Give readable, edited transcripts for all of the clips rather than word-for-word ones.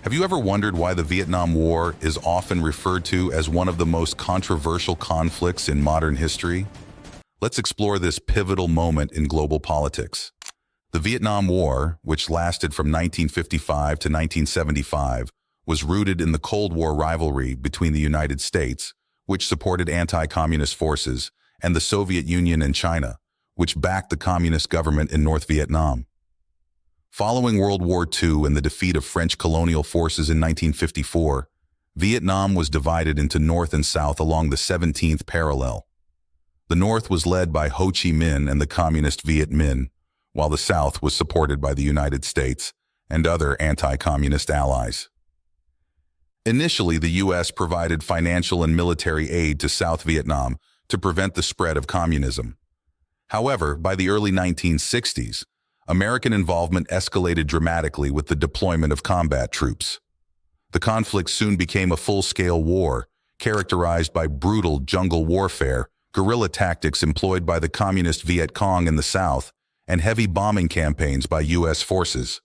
Have you ever wondered why the Vietnam War is often referred to as one of the most controversial conflicts in modern history? Let's explore this pivotal moment in global politics. The Vietnam War, which lasted from 1955 to 1975, was rooted in the Cold War rivalry between the United States, which supported anti-communist forces, and the Soviet Union and China, which backed the communist government in North Vietnam. Following World War II and the defeat of French colonial forces in 1954, Vietnam was divided into North and South along the 17th parallel. The North was led by Ho Chi Minh and the Communist Viet Minh, while the South was supported by the United States and other anti-communist allies. Initially, the U.S. provided financial and military aid to South Vietnam to prevent the spread of communism. However, by the early 1960s, American involvement escalated dramatically with the deployment of combat troops. The conflict soon became a full-scale war, characterized by brutal jungle warfare, guerrilla tactics employed by the Communist Viet Cong in the South, and heavy bombing campaigns by U.S. forces.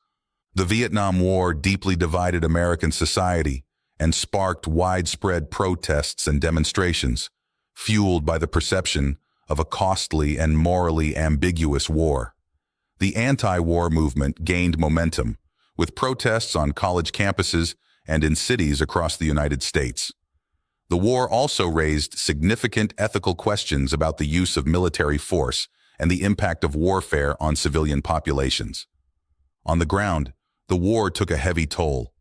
The Vietnam War deeply divided American society and sparked widespread protests and demonstrations, fueled by the perception of a costly and morally ambiguous war. The anti-war movement gained momentum, with protests on college campuses and in cities across the United States. The war also raised significant ethical questions about the use of military force and the impact of warfare on civilian populations. On the ground, the war took a heavy toll.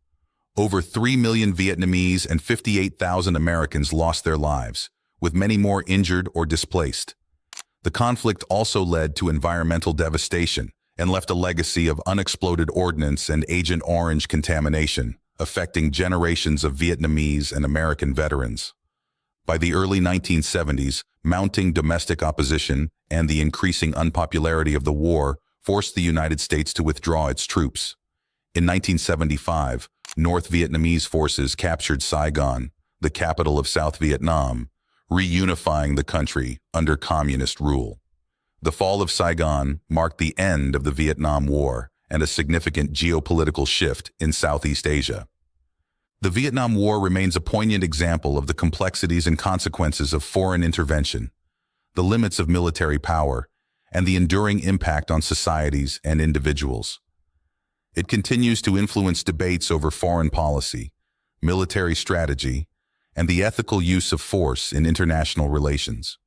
Over 3 million Vietnamese and 58,000 Americans lost their lives, with many more injured or displaced. The conflict also led to environmental devastation and left a legacy of unexploded ordnance and Agent Orange contamination, affecting generations of Vietnamese and American veterans. By the early 1970s, mounting domestic opposition and the increasing unpopularity of the war forced the United States to withdraw its troops. In 1975, North Vietnamese forces captured Saigon, the capital of South Vietnam, reunifying the country under communist rule. The fall of Saigon marked the end of the Vietnam War and a significant geopolitical shift in Southeast Asia. The Vietnam War remains a poignant example of the complexities and consequences of foreign intervention, the limits of military power, and the enduring impact on societies and individuals. It continues to influence debates over foreign policy, military strategy, and the ethical use of force in international relations.